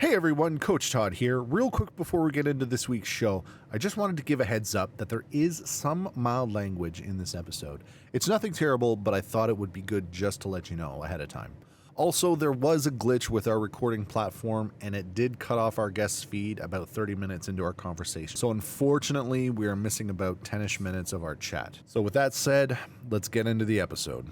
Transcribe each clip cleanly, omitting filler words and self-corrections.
Hey everyone, Coach Todd here. Real quick before we get into this week's show, I just wanted to give a heads up that there is some mild language in this episode. It's nothing terrible, but I thought it would be good just to let you know ahead of time. Also, there was a glitch with our recording platform, and it did cut off our guest's feed about 30 minutes into our conversation. So unfortunately, we are missing about 10-ish minutes of our chat. So with that said, let's get into the episode.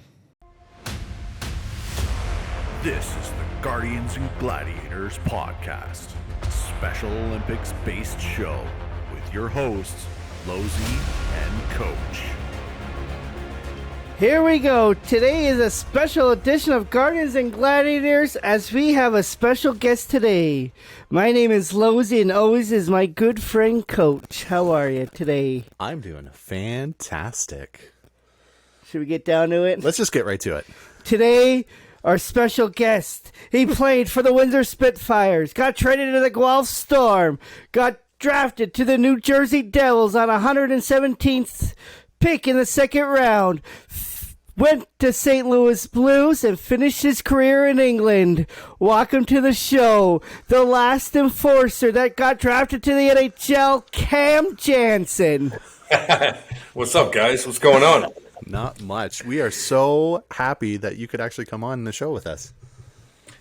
This is the Guardians and Gladiators podcast, Special Olympics-based show with your hosts, Losey and Coach. Here we go. Today is a special edition of Guardians and Gladiators as we have a special guest today. My name is Losey and always is my good friend Coach. How are you today? I'm doing fantastic. Should we get down to it? Let's just get right to it. Today, our special guest, he played for the Windsor Spitfires, got traded to the Guelph Storm, got drafted to the New Jersey Devils on 117th pick in the second round, went to St. Louis Blues and finished his career in England. Welcome to the show, the last enforcer that got drafted to the NHL, Cam Janssen. What's up, guys? What's going on? Not much. We are so happy that you could actually come on the show with us.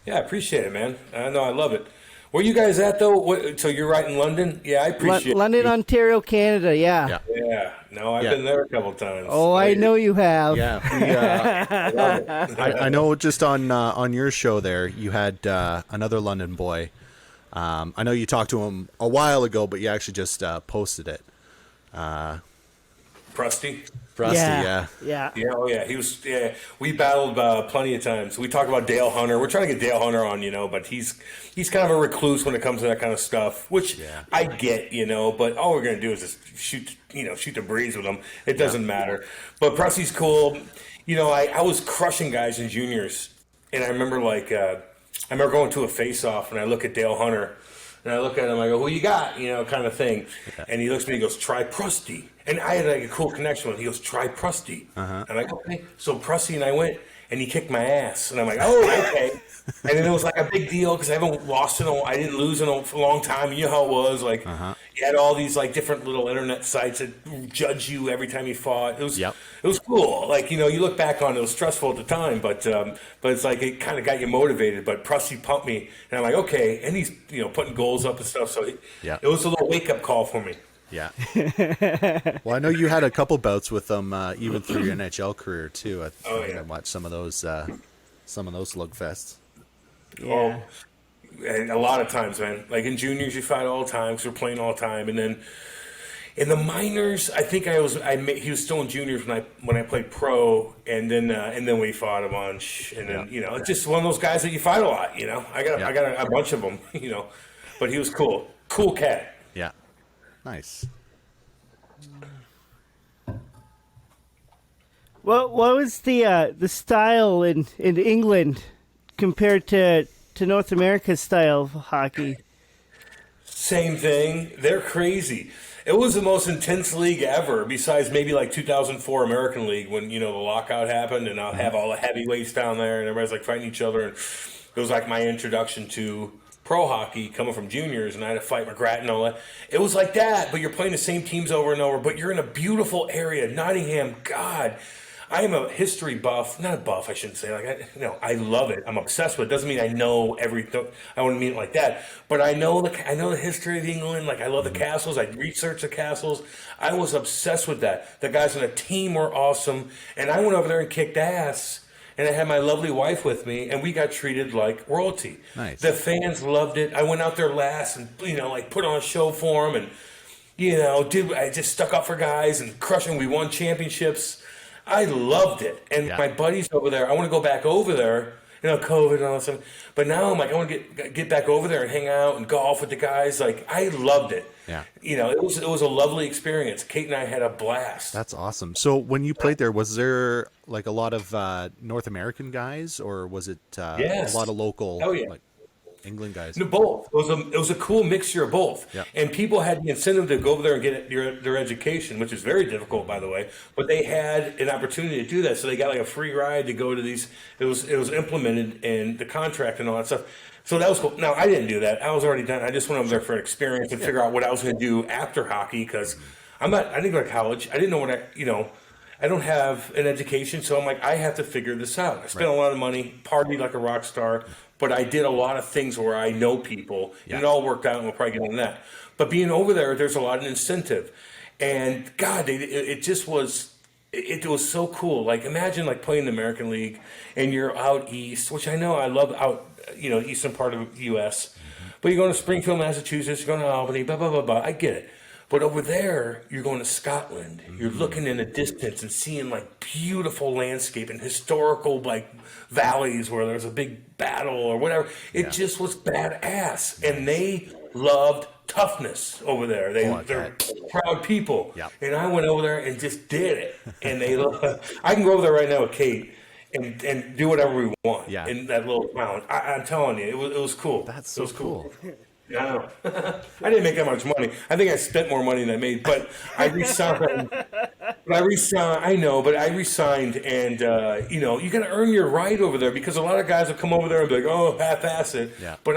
Yeah, I appreciate it, man. I know, I love it. Where you guys at, though? So you're right in London? Yeah, I appreciate it. London, Ontario, Canada, yeah. Yeah. No, I've been there a couple times. Oh, I know you have. Yeah. I know just on your show there, you had another London boy. I know you talked to him a while ago, but you actually just posted it. Prusty? Yeah. Yeah, oh yeah. He was. Yeah, we battled plenty of times. We talked about Dale Hunter. We're trying to get Dale Hunter on, but he's kind of a recluse when it comes to that kind of stuff, which I get, But all we're gonna do is just shoot the breeze with him. It doesn't matter. But Prusty's cool. I was crushing guys in juniors, and I remember going to a face-off, and I look at Dale Hunter. And I look at him, I go, who you got? Kind of thing. Okay. And he looks at me and goes, try Prusty. And I had a cool connection with him. He goes, try Prusty. And I'm like, okay. So Prusty and I went, and he kicked my ass. And I'm like, oh, okay. And then it was like a big deal because I haven't lost I didn't lose in a long time. You know how it was. You had all these different little internet sites that judge you every time you fought. It was cool. You look back on it, it was stressful at the time, but it's it kind of got you motivated. But Prusty pumped me, and I'm like, okay. And he's putting goals up and stuff. So it was a little wake up call for me. Yeah. Well, I know you had a couple bouts with them even through your NHL career too. I watched some of those slugfests. Yeah. Oh, and a lot of times, man. In juniors, you fight all the time because we're playing all the time, and then in the minors, I think he was still in juniors when I played pro, and then we fought a bunch, and then it's just one of those guys that you fight a lot. I got a bunch of them. But he was cool cat. Yeah. Nice. What was the style in England compared to North America's style of hockey? Same thing. They're crazy. It was the most intense league ever, besides maybe 2004 American League when the lockout happened, and I'll have all the heavyweights down there, and everybody's fighting each other. And it was my introduction to pro hockey coming from juniors, and I had to fight McGrath and all that. It was like that, but you're playing the same teams over and over, but you're in a beautiful area. Nottingham, God, I am a history buff. Not a buff, I shouldn't say. I love it. I'm obsessed with it. Doesn't mean I know everything. I wouldn't mean it like that. But I know the history of England. I love the castles. I research the castles. I was obsessed with that. The guys on the team were awesome, and I went over there and kicked ass. And I had my lovely wife with me, and we got treated like royalty. Nice. The fans loved it. I went out there last and, put on a show for them. And, I just stuck up for guys and crushing. We won championships. I loved it. And my buddies over there, I want to go back over there. COVID and all that stuff. But now I'm I want to get back over there and hang out and golf with the guys. I loved it. Yeah. It was a lovely experience. Kate and I had a blast. That's awesome. So when you played there, was there a lot of North American guys, or was it a lot of local England guys? No, both. It was a cool mixture of both. Yeah. And people had the incentive to go over there and get their education, which is very difficult, by the way. But they had an opportunity to do that, so they got a free ride to go to these. It was implemented in the contract and all that stuff. So that was cool. Now, I didn't do that. I was already done. I just went over there for an experience and figure out what I was going to do after hockey because I didn't go to college. I didn't know I don't have an education. So I'm like, I have to figure this out. I spent a lot of money, partied like a rock star, but I did a lot of things where I know people. And it all worked out, and we'll probably get into that. But being over there, there's a lot of incentive. And God, it just was... It was so cool. Like, imagine like playing the American League and you're out east, which I know I love out, eastern part of the U.S. But you're going to Springfield, Massachusetts, you're going to Albany, blah, blah, blah, blah. I get it. But over there, you're going to Scotland. You're looking in the distance and seeing like beautiful landscape and historical like valleys where there's a big battle or whatever. It just was badass. And they loved toughness over there. They're proud people. Yep. And I went over there and just did it. And I can go over there right now with Kate and do whatever we want in that little town. I'm telling you, it was cool. That's so cool. Yeah, I know. I didn't make that much money. I think I spent more money than I made, but I resigned. I resigned, and you got to earn your right over there because a lot of guys will come over there and be like, "Oh, half-ass it." Yeah. But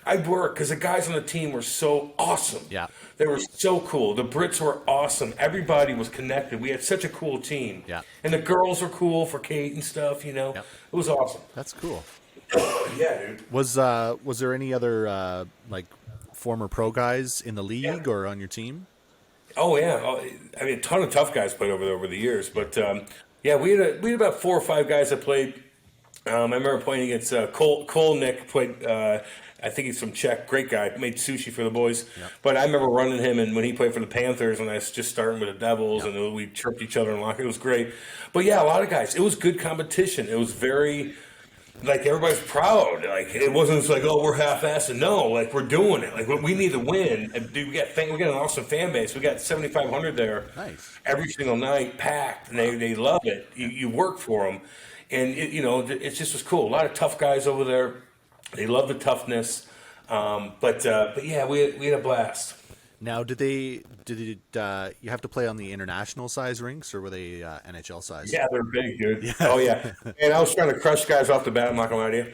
I'd work because the guys on the team were so awesome. Yeah. They were so cool. The Brits were awesome. Everybody was connected. We had such a cool team. Yeah. And the girls were cool for Kate and stuff, Yep. It was awesome. That's cool. Yeah, dude. Was there any other like former pro guys in the league or on your team? Oh yeah, I mean a ton of tough guys played over there over the years, but we had about 4 or 5 guys that played. I remember playing against Cole Nick played. I think he's from Czech, great guy, made sushi for the boys. Yep. But I remember running him, and when he played for the Panthers, and I was just starting with the Devils, and we chirped each other in locker. It was great. But yeah, a lot of guys. It was good competition. It was very. Like, everybody's proud. Like, it wasn't just like, oh, we're half-assed. No, like, we're doing it. Like, we need to win. And dude, we got an awesome fan base. We got 7,500 there. Nice. Every single night, packed, and they love it. You work for them. And, it just was cool. A lot of tough guys over there. They love the toughness. But yeah, we had a blast. Now, did you have to play on the international size rinks, or were they NHL size? Yeah, they're big, dude. Yeah. Oh yeah, and I was trying to crush guys off the bat. I'm not gonna lie to you.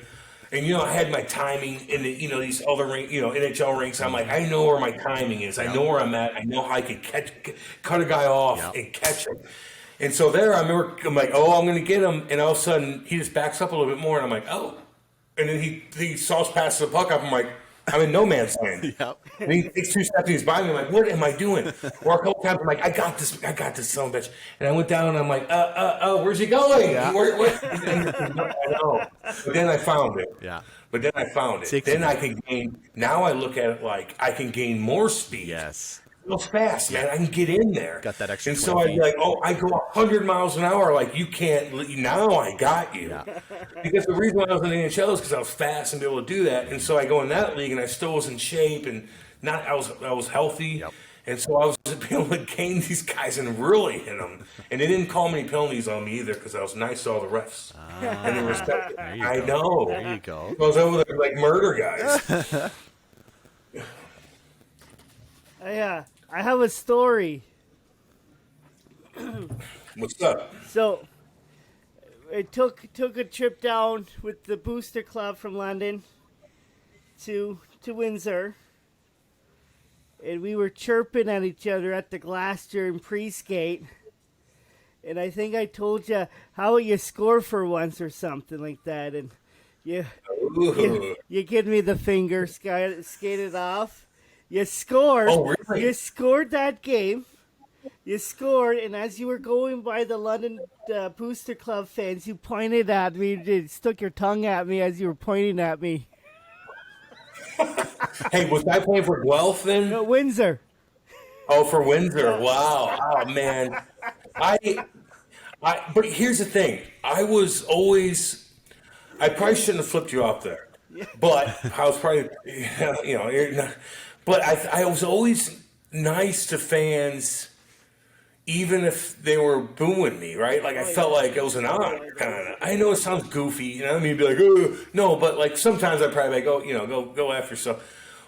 And I had my timing in the these other NHL rinks. I'm like, I know where my timing is. I know where I'm at. I know how I can cut a guy off and catch him. And so there, I'm like, oh, I'm gonna get him. And all of a sudden, he just backs up a little bit more, and I'm like, oh. And then he sauce passes the puck up. I'm like, I'm in no man's land. Yep. And he takes 2 steps and he's by me. I'm like, what am I doing? Or a couple times I'm like, I got this son of a bitch. And I went down and I'm like, where's he going? Yeah. I know. But then I found it. Yeah. Then I can gain. Now I look at it like I can gain more speed. Yes. Real fast, man. I can get in there. Got that extra. And so I'd be like, I go 100 miles an hour. Like, you can't. Now I got you. Yeah. Because the reason why I was in the NHL is because I was fast and be able to do that. And so I go in that league, and I still was in shape and I was healthy. Yep. And so I was able to gain these guys and really hit them. And they didn't call many penalties on me either because I was nice to all the refs. And they respected me. I know. There you go. I was over there like murder guys. Yeah. I have a story. What's up? So, I took a trip down with the booster club from London to Windsor, and we were chirping at each other at the glass during pre-skate. And I think I told you how you score for once or something like that, and you give me the finger, skated off. You scored. Oh, really? You scored that game. You scored, and as you were going by the London Booster Club fans, you pointed at me. You stuck your tongue at me as you were pointing at me. Hey, was I playing for Guelph then? No, Windsor. Oh, for Windsor. Wow. Oh, man. But here's the thing. I probably shouldn't have flipped you off there. But I was probably, but I was always nice to fans, even if they were booing me, right? Like, I felt like it was an honor, kind of. I know it sounds goofy, I mean, be like, oh, no, but like sometimes I probably go after yourself.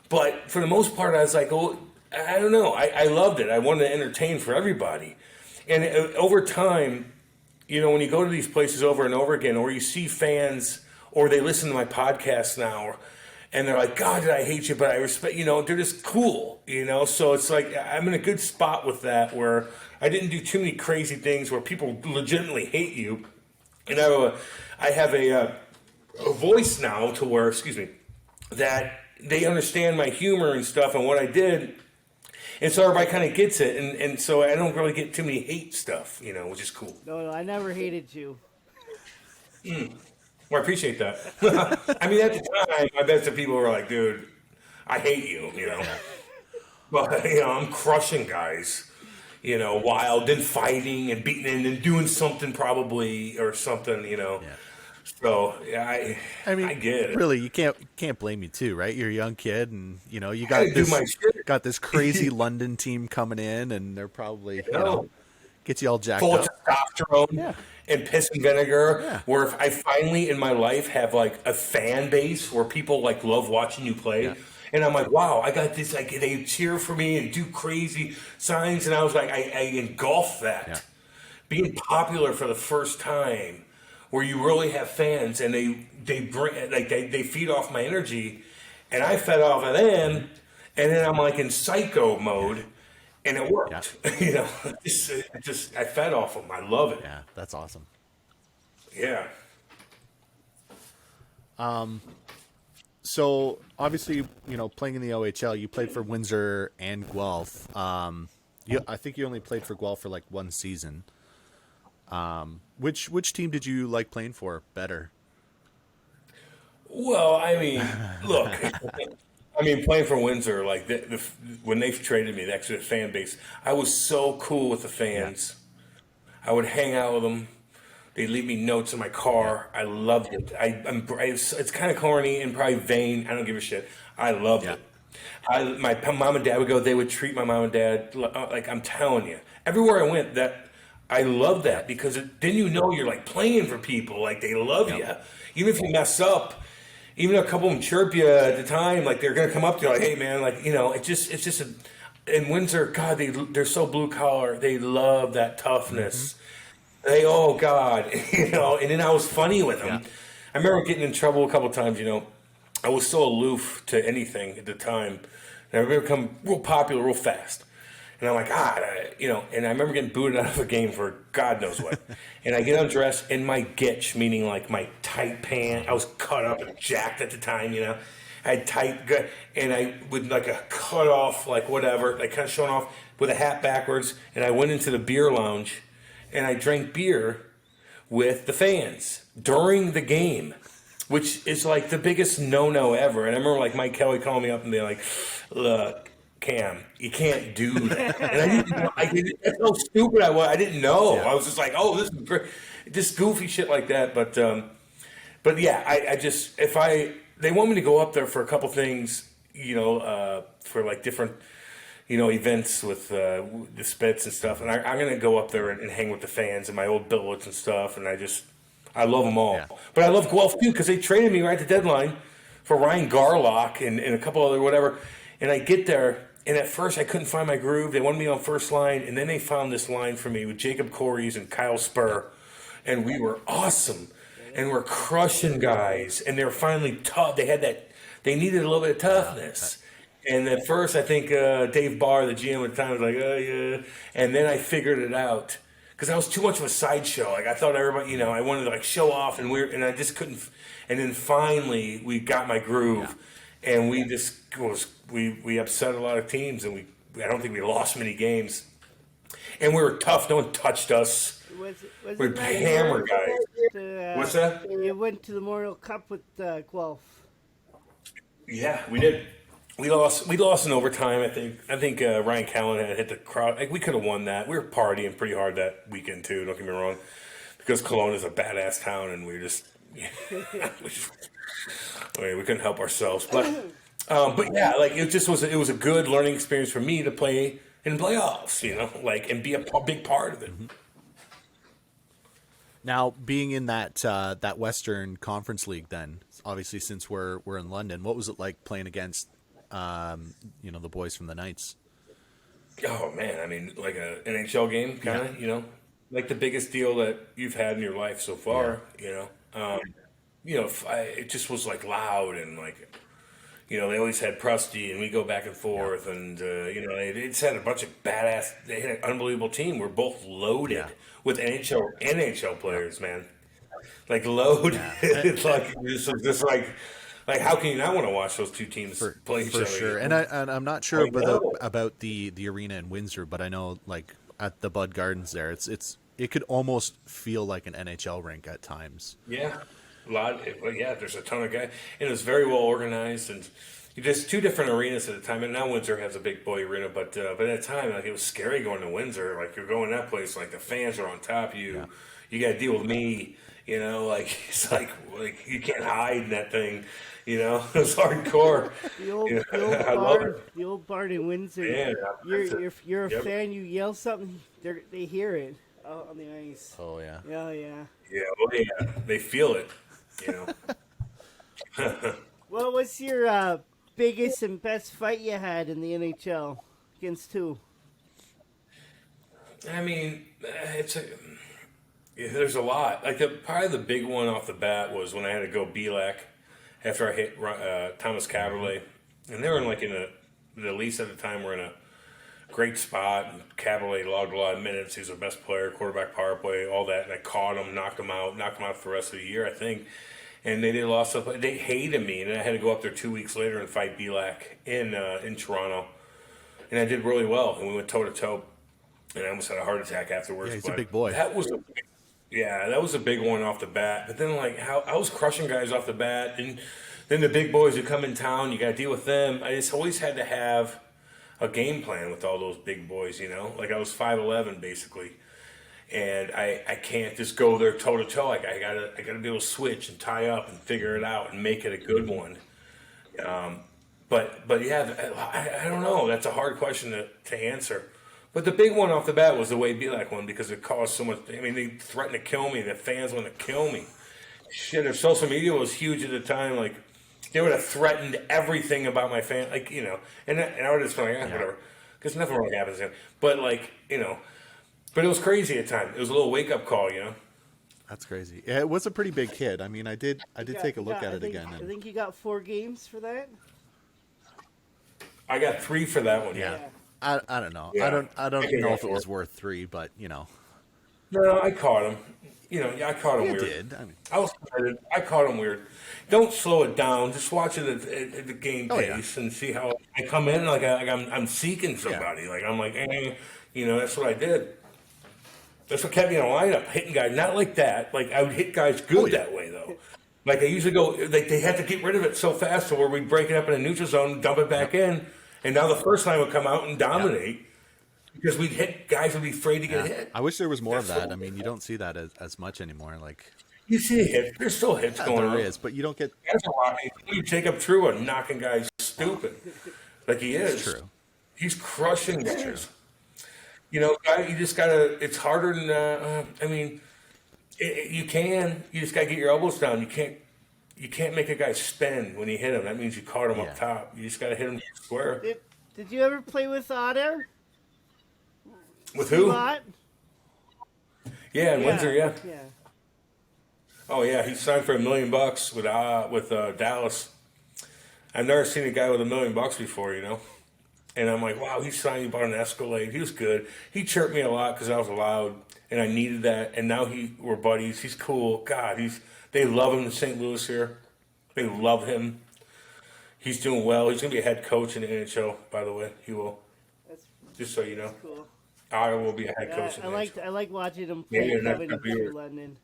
But for the most part, I was like, oh, I don't know. I loved it. I wanted to entertain for everybody. And over time, when you go to these places over and over again, or you see fans, or they listen to my podcast now, and they're like, God, did I hate you? But I respect, they're just cool, So it's like I'm in a good spot with that where I didn't do too many crazy things where people legitimately hate you. And I have a voice now to where, that they understand my humor and stuff and what I did. And so everybody kind of gets it. And so I don't really get too many hate stuff, which is cool. No, I never hated you. Well, I appreciate that. I mean, at the time, I bet some people were like, dude, I hate you, But, I'm crushing guys, wild and fighting and beating and doing something probably or something, Yeah. So, yeah, I mean, I get it. Really, you can't blame you too, right? You're a young kid and, you I got this crazy London team coming in and they're probably, gets you all jacked full up. of testosterone and piss and vinegar. Where if I finally in my life have like a fan base where people like love watching you play, and I'm like, wow, I got this. Like they cheer for me and do crazy signs, and I was like, I engulf that being popular for the first time, where you really have fans and they bring like they feed off my energy, and I fed off of them, and then I'm like in psycho mode. And it worked, I fed off them. I love it. Yeah, that's awesome. Yeah. So obviously, playing in the OHL, you played for Windsor and Guelph. I think you only played for Guelph for like one season. Which team did you like playing for better? Well, I mean, look. Playing for Windsor, like when they traded me, actually the fan base, I was so cool with the fans. I would hang out with them. They'd leave me notes in my car. I loved it. It's kind of corny and probably vain. I don't give a shit. I loved it. My mom and dad would go. They would treat my mom and dad like I'm telling you. Everywhere I went, I loved that because then you're like playing for people. Like they love you, even if you mess up. Even a couple of them chirp you at the time, like they're gonna come up to you like, "Hey, man," like it's just in Windsor, God, they're so blue collar. They love that toughness. Oh God, And then I was funny with them. I remember getting in trouble a couple of times. I was so aloof to anything at the time, and I remember become real popular real fast. And I'm like, and I remember getting booted out of a game for God knows what. And I get undressed in my gitch, meaning like my tight pant. I was cut up and jacked at the time, I had tight, and I would like a cut off, like whatever, like kind of showing off with a hat backwards. And I went into the beer lounge and I drank beer with the fans during the game, which is like the biggest no-no ever. And I remember like Mike Kelly calling me up and being like, look, Cam, you can't do that. And I didn't know. That's how stupid I was. I didn't know. I was just like, oh, this is great. Just goofy shit like that. But yeah, I just, they want me to go up there for a couple things, for like different, events with the Spits and stuff. And I'm going to go up there and hang with the fans and my old billets and stuff. And I love them all. Yeah. But I love Guelph too because they traded me right at the deadline for Ryan Garlock and a couple other whatever. And I get there. And at first, I couldn't find my groove. They wanted me on first line, and then they found this line for me with Jacob Corries and Kyle Spur, and we were awesome, and we're crushing guys, and they were finally tough. They needed a little bit of toughness. And at first, I think Dave Barr, the GM at the time, was like, oh, yeah. And then I figured it out because I was too much of a sideshow. Like, I thought everybody, I wanted to, like, show off, and I just couldn't. And then finally, we got my groove. Yeah. And we just we upset a lot of teams, and I don't think we lost many games. And we were tough. No one touched us. We'd hammer guys. What's that? You went to the Memorial Cup with Guelph. Yeah, we did. We lost in overtime. I think Ryan Callahan hit the crowd. Like, we could have won that. We were partying pretty hard that weekend too. Don't get me wrong, because Cologne is a badass town, and we were just we couldn't help ourselves. But yeah, like it was a good learning experience for me to play in playoffs, and be a big part of it. Mm-hmm. Now, being in that Western Conference League, then obviously since we're in London, what was it like playing against the boys from the Knights? Oh man, I mean, like an NHL game, kind of, like the biggest deal that you've had in your life so far, it just was like loud and like they always had Prusty, and we go back and forth, and they just had a bunch of badass. They had an unbelievable team. We're both loaded with NHL players, man. Like loaded. It's like just like how can you not want to watch those two teams play each other? For sure. And I'm not sure about the arena in Windsor, but I know like at the Bud Gardens there, it could almost feel like an NHL rink at times. Yeah. There's a ton of guys, and it was very well organized, and just two different arenas at a time. And now Windsor has a big boy arena, but at the time, like it was scary going to Windsor. Like you're going that place, like the fans are on top of you. Yeah. You got to deal with me, like it's like you can't hide in that thing. It's hardcore. The old barn in Windsor. Yeah, you're a fan. You yell something, they hear it out on the ice. Oh yeah. Yeah, yeah. Yeah, they feel it. Well, what's your biggest and best fight you had in the NHL? Against who? I mean, there's a lot. Like probably the big one off the bat was when I had to go BLAC after I hit Thomas Caberlet, and they were the Leafs at the time were in a great spot. And Caberlet logged a lot of minutes. He was the best player, quarterback, power play, all that. And I caught him, knocked him out for the rest of the year, I think. And they lost. They hated me, and I had to go up there 2 weeks later and fight BLAC in Toronto. And I did really well, and we went toe to toe. And I almost had a heart attack afterwards. Yeah, he's a big boy. That was a big one off the bat. But then how I was crushing guys off the bat, and then the big boys who come in town, you got to deal with them. I just always had to have a game plan with all those big boys, Like I was 5'11", basically. And I can't just go there toe to toe. Like I gotta be able to switch and tie up and figure it out and make it a good one. But yeah, I don't know. That's a hard question to answer. But the big one off the bat was the Wade Belak one because it caused so much. I mean, they threatened to kill me. The fans wanted to kill me. Shit, if social media was huge at the time, like they would have threatened everything about my fan, And I would have just been like, whatever, because nothing really happens to him. But but it was crazy at the time. It was a little wake up call, That's crazy. Yeah, it was a pretty big hit. I mean, I did take a look at it again. I think you got 4 games for that. I got 3 for that one. Yeah. I don't know. Yeah. I don't know if it was worth 3, but No, I caught him. I caught him weird. Did. I caught him weird. Don't slow it down. Just watch it at the game pace and see how I come in like I'm seeking somebody. Yeah. Like I'm like, that's what I did. That's what kept me in a lineup, hitting guys. Not like that. Like I would hit guys good that way though. Like I usually go. Like they had to get rid of it so fast, so where we'd break it up in a neutral zone, dump it back in, and now the first line would come out and dominate. Because we'd hit guys would be afraid to get hit. I wish there was more of that. I mean, you don't see that as much anymore. Like you see hits. There's still hits going on. There is, but you don't get. That's a lot. Jacob Trua knocking guys stupid, like he is. It's true. He's crushing guys. You just gotta. It's harder than. I mean, you can. You just gotta get your elbows down. You can't make a guy spin when you hit him. That means you caught him up top. You just gotta hit him square. Did you ever play with Otter? With who? Yeah, in Windsor, yeah. Oh yeah, he signed for $1 million with Dallas. I've never seen a guy with $1 million before, And I'm like, wow, he signed. He bought an Escalade. He was good. He chirped me a lot because I was loud, and I needed that. And now we're buddies. He's cool. God, they love him in St. Louis here. They love him. He's doing well. He's gonna be a head coach in the NHL. By the way, he will. Just so you know. Cool. I will be a head coach. I like watching him play coming to London.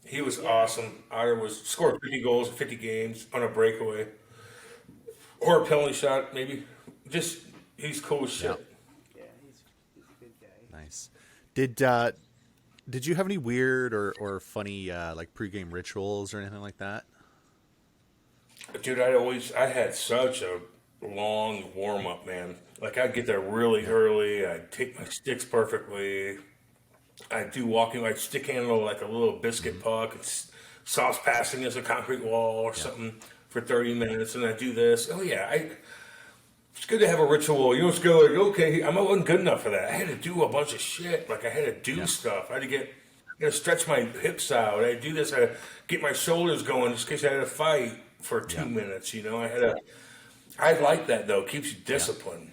He was awesome. Otter scored 50 goals in 50 games on a breakaway or a penalty shot, maybe. Just he's cool as shit. Yeah, he's a good guy. Nice. Did you have any weird or funny like pregame rituals or anything like that? Dude, I had such a long warm up, man. Like I'd get there really early. I'd take my sticks perfectly. I'd do walking. I'd stick handle like a little biscuit puck and sauce passing as a concrete wall or something for 30 minutes, and I'd do this. Oh yeah, it's good to have a ritual. It's good. Like, okay, I wasn't good enough for that. I had to do a bunch of shit. Like I had to do stuff. I had to stretch my hips out. I had to do this. I had to get my shoulders going just in case I had a fight. for 2 minutes. I like that though. It keeps you disciplined.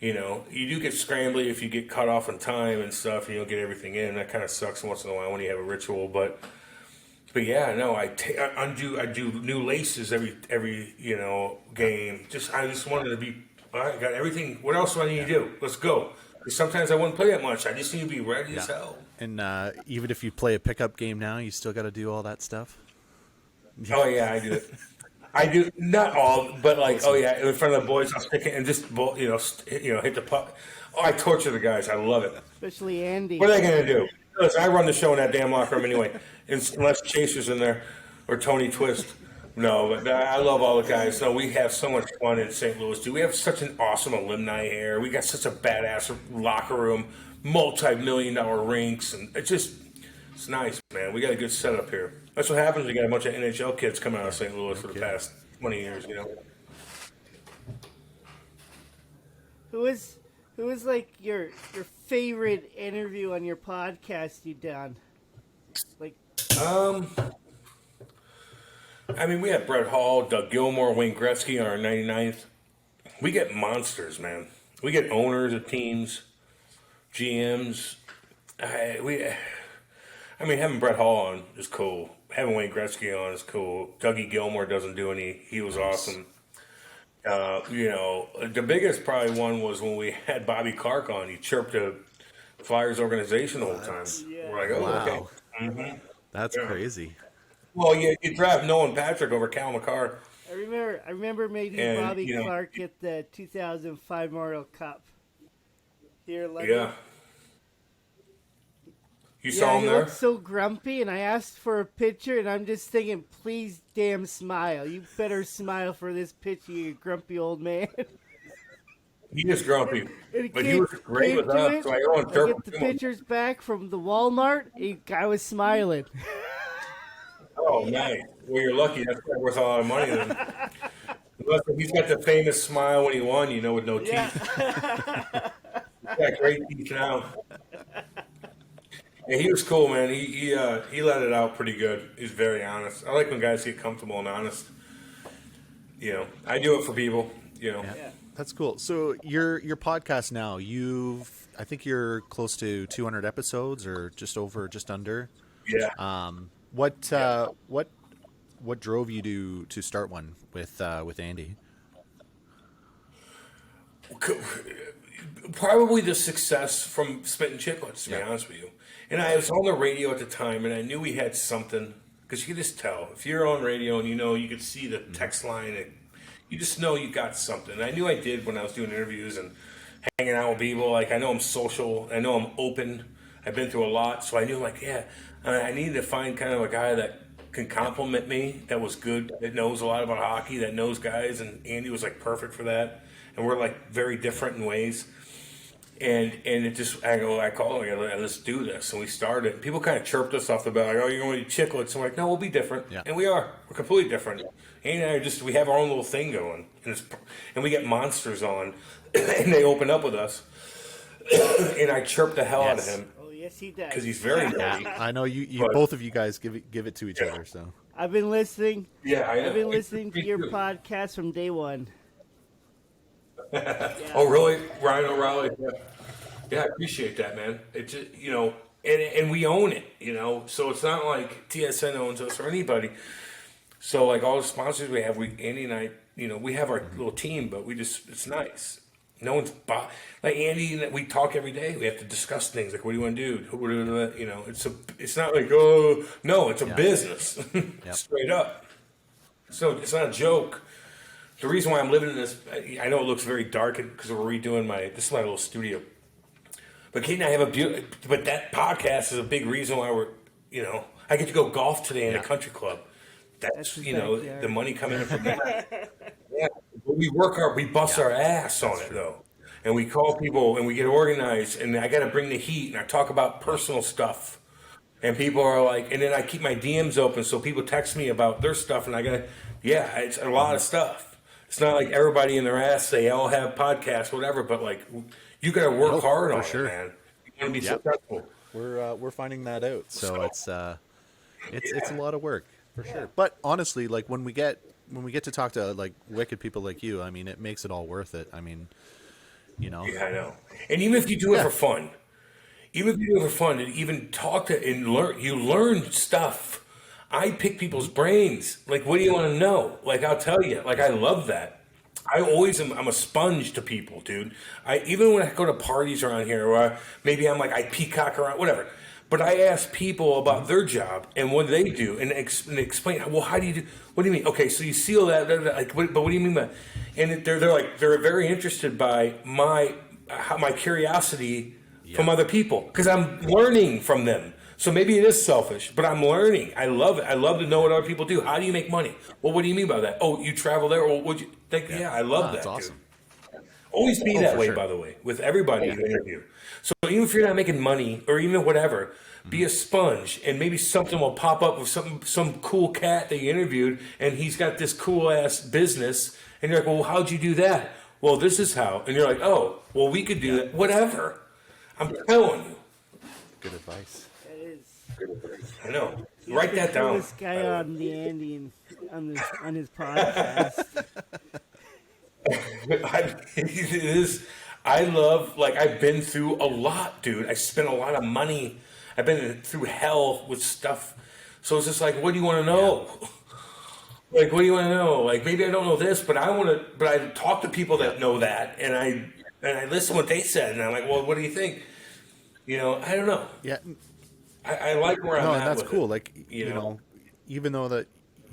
You do get scrambly if you get cut off in time and stuff. And you don't get everything in. That kind of sucks once in a while when you have a ritual. But yeah, no, I do new laces every game. I just wanted to be. All right, got everything. What else do I need to do? Let's go. Because sometimes I wouldn't play that much. I just need to be ready as hell. And even if you play a pickup game now, you still got to do all that stuff. Oh yeah, I do it. I do not all, but in front of the boys, I'll stick it and just hit the puck. Oh, I torture the guys. I love it. Especially Andy. What are they gonna do? Listen, I run the show in that damn locker room anyway, unless Chaser's in there or Tony Twist. No, but I love all the guys. No, we have so much fun in St. Louis, dude. We have such an awesome alumni here. We got such a badass locker room, multi-million-dollar rinks, and it's nice, man. We got a good setup here. That's what happens. We got a bunch of NHL kids coming out of St. Louis for the past 20 years, Who is like your favorite interview on your podcast you done? Like, I mean, we have Brett Hall, Doug Gilmour, Wayne Gretzky on our 99th. We get monsters, man. We get owners of teams, GMs. Having Brett Hall on is cool. Having Wayne Gretzky on is cool. Dougie Gilmour doesn't do any. He was awesome. The biggest probably one was when we had Bobby Clark on. He chirped the Flyers organization the whole time. Yeah. We're like, Wow. okay. Mm-hmm. That's crazy. Well, you draft Nolan Patrick over Cal McCarr. I remember meeting Bobby Clark at the 2005 Memorial Cup here in London. Yeah. You saw him he there? looked so grumpy, and I asked for a picture, and I'm just thinking, please, damn, smile. You better smile for this picture, you grumpy old man. He is grumpy, And but he was great with us. So I get the pictures back from the Walmart. I was smiling. Oh, nice. Well, you're lucky. That's probably worth a lot of money then. Unless he's got the famous smile when he won, with no teeth. Yeah. He's got great teeth now. Yeah, he was cool, man. He let it out pretty good. He's very honest. I like when guys get comfortable and honest. I do it for people. Yeah. That's cool. So your podcast now, I think you're close to 200 episodes, or just under. Yeah. What drove you to start one with Andy? Probably the success from Spittin' Chicklets, to be honest with you. And I was on the radio at the time, and I knew we had something, because you could just tell. If you're on radio and you could see the text line, and you just know you got something. And I knew I did when I was doing interviews and hanging out with people. Like, I know I'm social. I know I'm open. I've been through a lot. So I knew, I needed to find kind of a guy that can compliment me, that was good, that knows a lot about hockey, that knows guys. And Andy was, perfect for that. And we're, very different in ways. And it just, I called him, let's do this. And we started. People kind of chirped us off the bat, you're going to eat chiclets. I'm like, no, we'll be different. Yeah. And we are. We're completely different. Andy and I we have our own little thing going. And we get monsters on, and they open up with us. And I chirp the hell out of him. Oh, yes, he does. Because he's very nerdy. I know you both of you guys give it to each other. So I've been listening. Yeah, I know. I've been listening to your podcast from day one. Oh, really? Ryan O'Reilly? Yeah, I appreciate that, man. It just, and we own it, so it's not like TSN owns us or anybody. So, all the sponsors we have, Andy and I, we have our little team, but it's nice. No one's, Andy, we talk every day. We have to discuss things, what do you want to do? It's not it's a business, straight up. So it's not a joke. The reason why I'm living in this, I know it looks very dark because we're redoing this is my little studio. But Kate and I have but that podcast is a big reason why we're, I get to go golf today in a country club. That's the money coming in from that. Yeah, but we bust our ass on it though. And we call people and we get organized, and I got to bring the heat, and I talk about personal stuff. And people are and then I keep my DMs open so people text me about their stuff, and it's a lot of stuff. It's not like everybody in their ass, they all have podcasts, whatever, but you got to work hard on it, man. You want to be successful. We're finding that out. So it's a lot of work for sure. But honestly, like when we get to talk to like wicked people like you, I mean, it makes it all worth it. I mean, Yeah, I know. And even if you do it for fun, and even talk to and learn, you learn stuff. I pick people's brains. Like, what do you want to know? Like, I'll tell you. Like, I love that. I'm a sponge to people, dude. Even when I go to parties around here, or maybe I'm like, I peacock around, whatever. But I ask people about their job and what they do, and explain. Well, how do you do? What do you mean? Okay, so you seal that. Like, but what do you mean by? And they're very interested by my curiosity from other people because I'm learning from them. So maybe it is selfish, but I'm learning. I love it. I love to know what other people do. How do you make money? Well, what do you mean by that? Oh, you travel there? Well, would you think? Yeah, I love that. That's awesome. Dude. Always be that way, sure. by the way, with everybody you interview. So even if you're not making money or even whatever, be a sponge, and maybe something will pop up with some cool cat that you interviewed, and he's got this cool ass business, and you're like, well, how'd you do that? Well, this is how, and you're like, oh, well, we could do that. Whatever. I'm telling you. Good advice. I know. Write that down. This guy on the Andean on his podcast. It is. I love, like, I've been through a lot, dude. I spent a lot of money. I've been through hell with stuff. So it's just like, what do you want to know? Like, what do you want to know? Like, maybe I don't know this, but I talk to people that know that, and I listen to what they said, and I'm like, well, what do you think? I don't know. Yeah. I like where I'm at. No, and that's with cool. it, Like, even though that,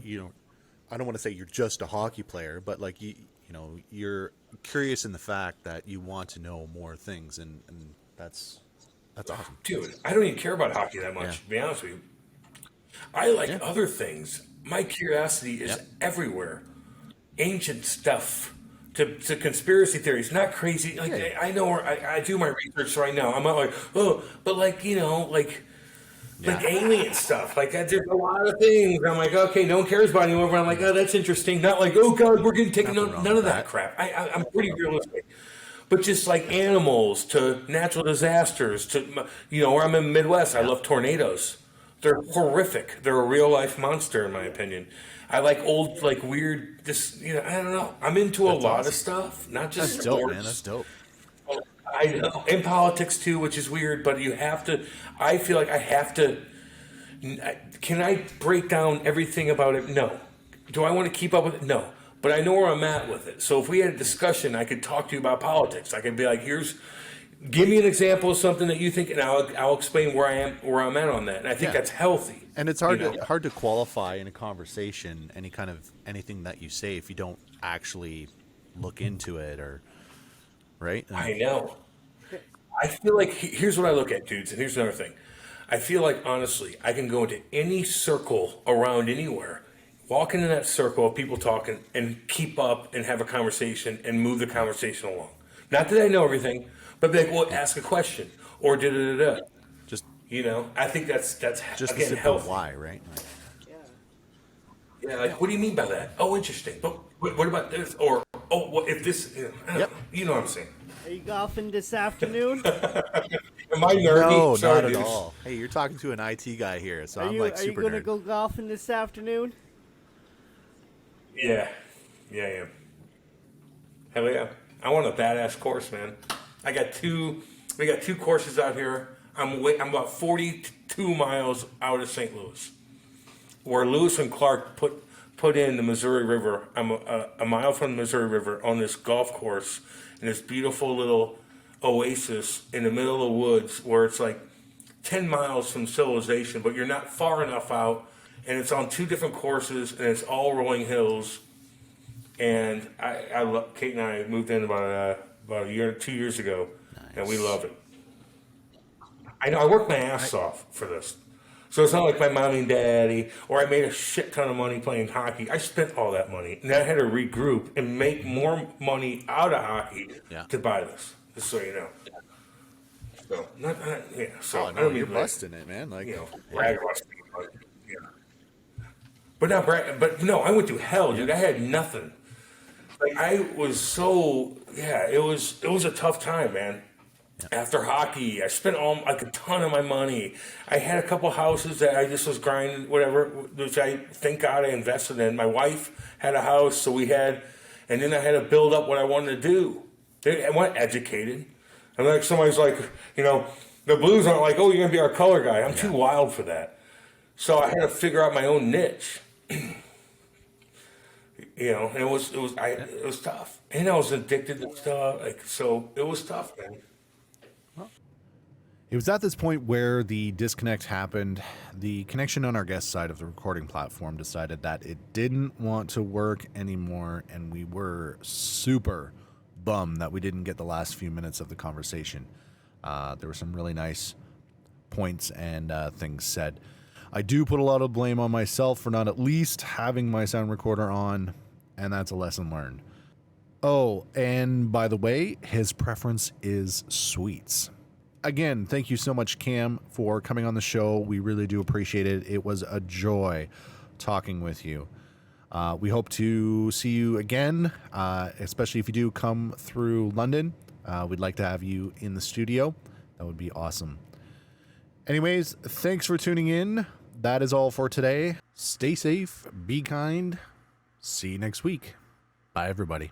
I don't want to say you're just a hockey player, but like, you're curious in the fact that you want to know more things, and that's awesome. Dude, I don't even care about hockey that much, to be honest with you. I like other things. My curiosity is everywhere. Ancient stuff to conspiracy theories, not crazy. Like, I know where I do my research right now. I'm not like, oh, but like, like alien stuff. Like, there's a lot of things. I'm like, okay, no one cares about anymore. But I'm like, oh, that's interesting. Not like, oh, God, we're getting taken. None of that crap. I'm pretty realistic. But just like animals to natural disasters to, where I'm in the Midwest, I love tornadoes. They're horrific. They're a real life monster, in my opinion. I like old, like weird, I don't know. I'm into a lot of stuff, not just That's sports. dope, man. That's dope. I know. In politics too, which is weird, but you have to, I feel like I have to, can I break down everything about it? No. Do I want to keep up with it? No. But I know where I'm at with it. So if we had a discussion, I could talk to you about politics. I could be like, give me an example of something that you think, and I'll explain where I'm at on that. And I think that's healthy. And it's hard to qualify in a conversation anything that you say if you don't actually look into it, or right? I know. I feel like here's what I look at, dudes, and here's another thing. I feel like, honestly, I can go into any circle around anywhere, walk into that circle of people talking, and keep up and have a conversation and move the conversation along. Not that I know everything, but be like, well, ask a question or da-da-da-da. Just, I think that's just again, the healthy. why, right? Yeah, like, what do you mean by that? Oh, interesting. But what about this? Or, oh, well, if this, you know what I'm saying. Are you golfing this afternoon? Am I nerdy? No, Sorry, not at dudes. all. Hey, you're talking to an IT guy here, so I'm Are super you going to nerd. go golfing this afternoon? Yeah, yeah. Hell yeah. I want a badass course, man. We got two courses out here. I'm about 42 miles out of St. Louis, where Lewis and Clark put in the Missouri River. I'm a mile from the Missouri River on this golf course in this beautiful little oasis in the middle of the woods, where it's like 10 miles from civilization, but you're not far enough out, and it's on two different courses, and it's all rolling hills. And I love, Kate and I moved in about a year, 2 years ago, and we love it. I know I worked my ass off for this. So it's not like my mommy and daddy, or I made a shit ton of money playing hockey. I spent all that money, and I had to regroup and make more money out of hockey to buy this. Just so you know. So So I don't you're mean busting it, man. Like, brag about it, but, But not brag. But no, I went through hell, dude. I had nothing. Like, I was so it was a tough time, man. After hockey, I spent like a ton of my money. I had a couple houses that I just was grinding, whatever, which I thank God I invested in. My wife had a house, so we had, and then I had to build up what I wanted to do. I wasn't educated. And like somebody's like, the Blues aren't like, oh, you're gonna be our color guy. I'm too wild for that. So I had to figure out my own niche. And it was tough, and I was addicted to stuff. So it was tough, man. It was at this point where the disconnect happened. The connection on our guest side of the recording platform decided that it didn't want to work anymore, and we were super bummed that we didn't get the last few minutes of the conversation. There were some really nice points and things said. I do put a lot of blame on myself for not at least having my sound recorder on, and that's a lesson learned. Oh, and by the way, his preference is sweets. Again, thank you so much, Cam, for coming on the show. We really do appreciate it. It was a joy talking with you. We hope to see you again, especially if you do come through London. We'd like to have you in the studio. That would be awesome. Anyways, thanks for tuning in. That is all for today. Stay safe, be kind. See you next week. Bye, everybody.